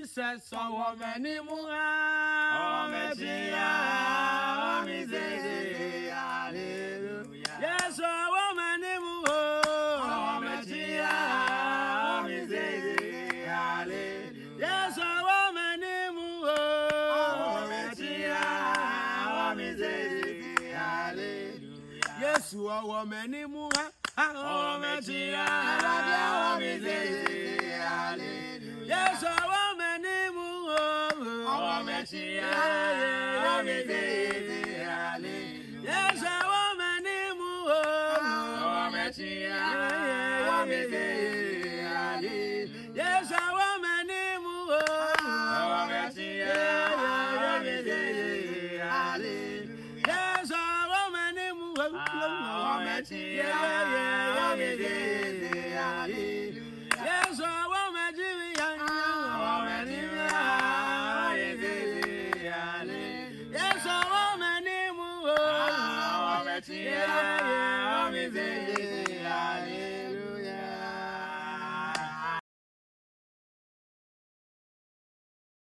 Jesus, so many more. Hallelujah. Yes, so many more. Yes, so many more. Yes, so many more. Yes, so many more. Yes, so many more. Yes, so many more. Yes, so many more. Yes, so many more.